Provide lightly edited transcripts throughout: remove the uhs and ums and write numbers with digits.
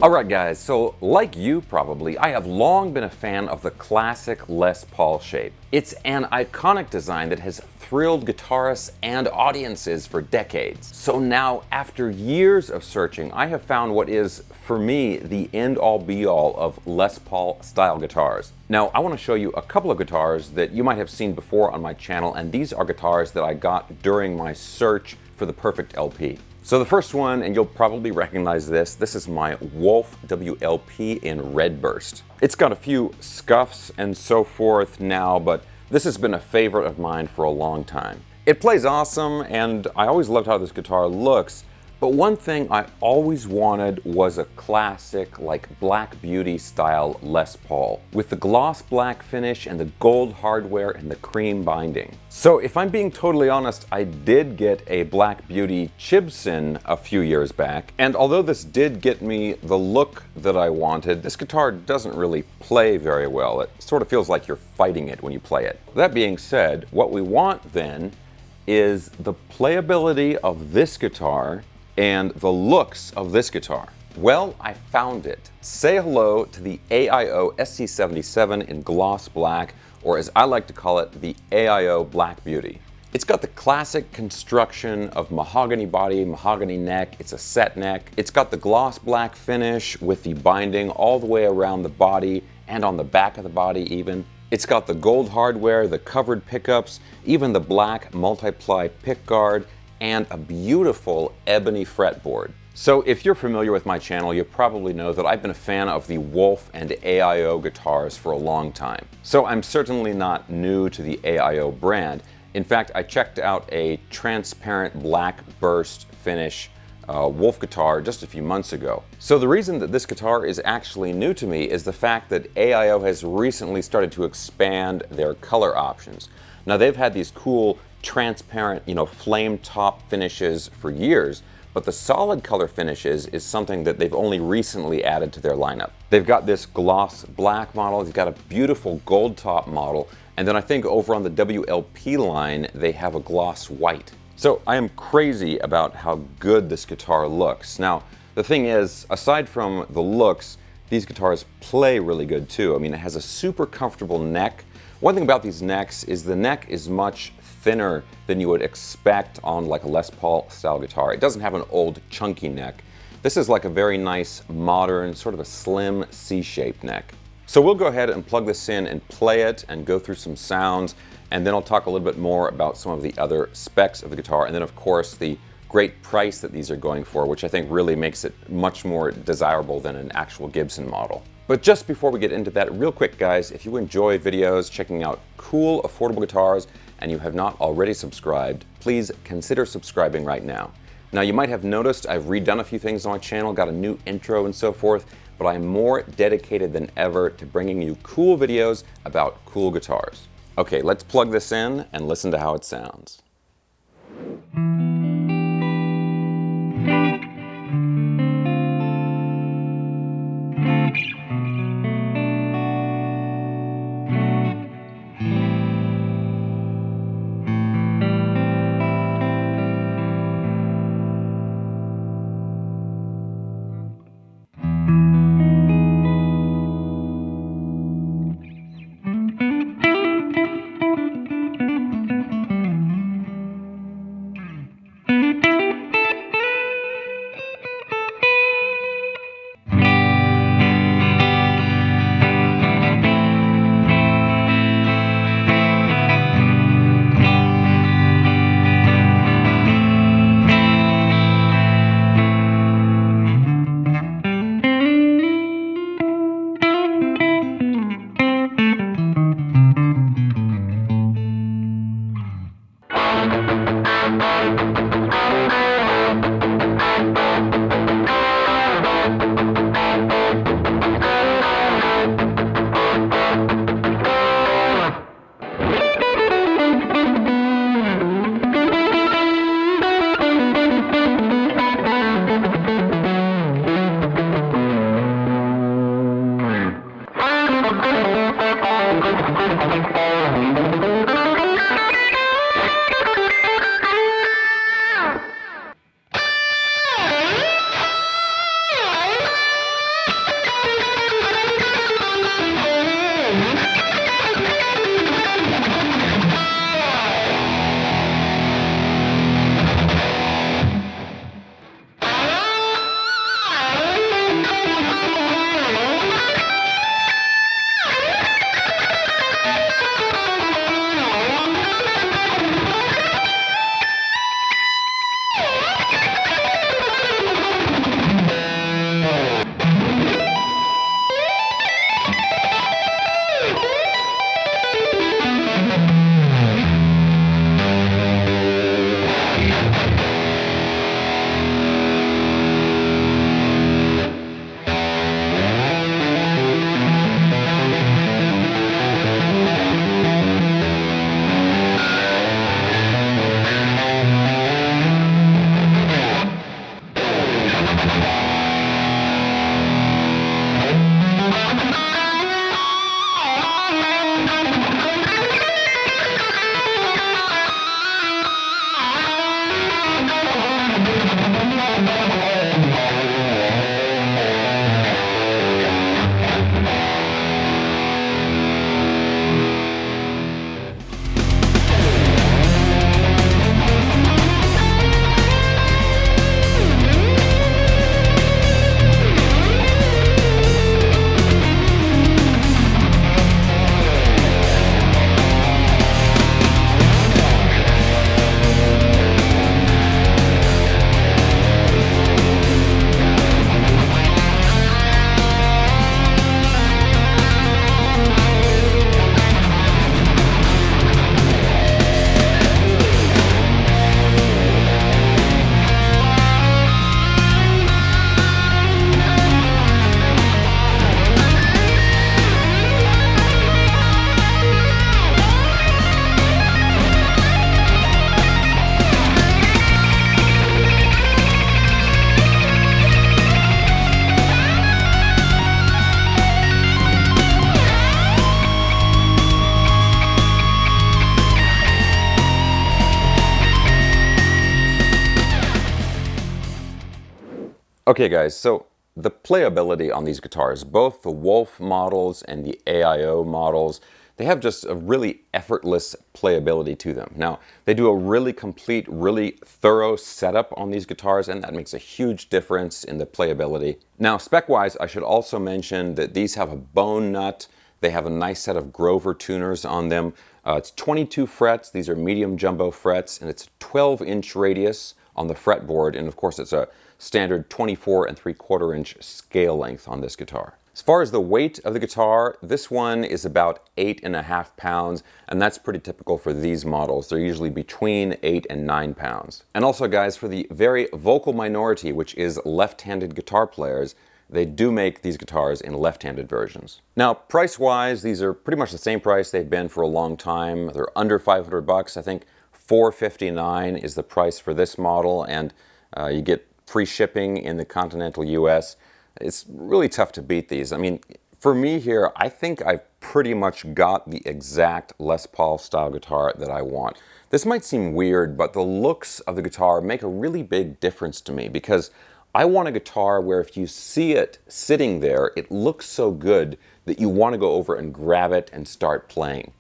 Alright guys, so like you probably, I have long been a fan of the classic Les Paul shape. It's an iconic design that has thrilled guitarists and audiences for decades. So now, after years of searching, I have found what is, for me, the end-all be-all of Les Paul style guitars. Now, I want to show you a couple of guitars that you might have seen before on my channel, and these are guitars that I got during my search for the perfect LP. So the first one, and you'll probably recognize this is my Wolf WLP in Redburst. It's got a few scuffs and so forth now, but this has been a favorite of mine for a long time. It plays awesome, and I always loved how this guitar looks, but one thing I always wanted was a classic, like Black Beauty style Les Paul, with the gloss black finish and the gold hardware and the cream binding. So if I'm being totally honest, I did get a Black Beauty Gibson a few years back, and although this did get me the look that I wanted, this guitar doesn't really play very well. It sort of feels like you're fighting it when you play it. That being said, what we want then is the playability of this guitar and the looks of this guitar. Well, I found it. Say hello to the AIO SC77 in gloss black, or as I like to call it, the AIO Black Beauty. It's got the classic construction of mahogany body, mahogany neck. It's a set neck. It's got the gloss black finish with the binding all the way around the body and on the back of the body even. It's got the gold hardware, the covered pickups, even the black multiply pickguard, and a beautiful ebony fretboard. So if you're familiar with my channel, you probably know that I've been a fan of the Wolf and AIO guitars for a long time. So I'm certainly not new to the AIO brand. In fact, I checked out a transparent black burst finish Wolf guitar just a few months ago. So the reason that this guitar is actually new to me is the fact that AIO has recently started to expand their color options. Now they've had these cool transparent, flame top finishes for years, but the solid color finishes is something that they've only recently added to their lineup. They've got this gloss black model, they've got a beautiful gold top model, and then I think over on the WLP line, they have a gloss white. So I am crazy about how good this guitar looks. Now, the thing is, aside from the looks, these guitars play really good too. I mean, it has a super comfortable neck. One thing about these necks is the neck is much thinner than you would expect on like a Les Paul style guitar. It doesn't have an old chunky neck. This is like a very nice modern, sort of a slim C-shaped neck. So we'll go ahead and plug this in and play it and go through some sounds, and then I'll talk a little bit more about some of the other specs of the guitar, and then of course the great price that these are going for, which I think really makes it much more desirable than an actual Gibson model. But just before we get into that, real quick guys, if you enjoy videos checking out cool, affordable guitars and you have not already subscribed, please consider subscribing right now. Now you might have noticed I've redone a few things on my channel, got a new intro and so forth, but I'm more dedicated than ever to bringing you cool videos about cool guitars. Okay, let's plug this in and listen to how it sounds. Okay guys, so the playability on these guitars, both the Wolf models and the AIO models, they have just a really effortless playability to them. Now, they do a really complete, really thorough setup on these guitars, and that makes a huge difference in the playability. Now, spec-wise, I should also mention that these have a bone nut. They have a nice set of Grover tuners on them. It's 22 frets. These are medium jumbo frets, and it's a 12-inch radius on the fretboard, and of course it's a standard 24 3/4 inch scale length on this guitar. As far as the weight of the guitar, this one is about 8.5 pounds, and that's pretty typical for these models. They're usually between 8 and 9 pounds. And also guys, for the very vocal minority, which is left-handed guitar players, they do make these guitars in left-handed versions. Now, price-wise, these are pretty much the same price they've been for a long time. They're under 500 bucks. I think $459 is the price for this model, and you get free shipping in the continental US. It's really tough to beat these. I mean, for me here, I think I've pretty much got the exact Les Paul style guitar that I want. This might seem weird, but the looks of the guitar make a really big difference to me, because I want a guitar where if you see it sitting there, it looks so good that you want to go over and grab it and start playing.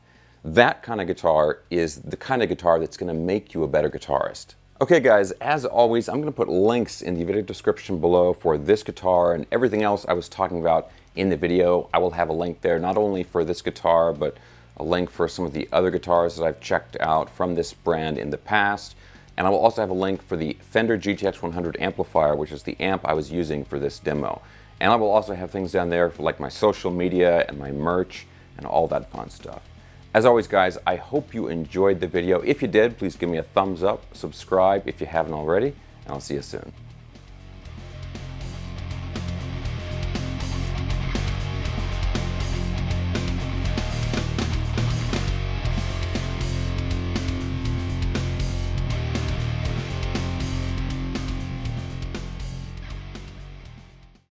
That kind of guitar is the kind of guitar that's going to make you a better guitarist. Okay guys, as always, I'm going to put links in the video description below for this guitar and everything else I was talking about in the video. I will have a link there not only for this guitar, but a link for some of the other guitars that I've checked out from this brand in the past. And I will also have a link for the Fender GTX 100 amplifier, which is the amp I was using for this demo. And I will also have things down there for like my social media and my merch and all that fun stuff. As always guys, I hope you enjoyed the video. If you did, please give me a thumbs up, subscribe if you haven't already, and I'll see you soon.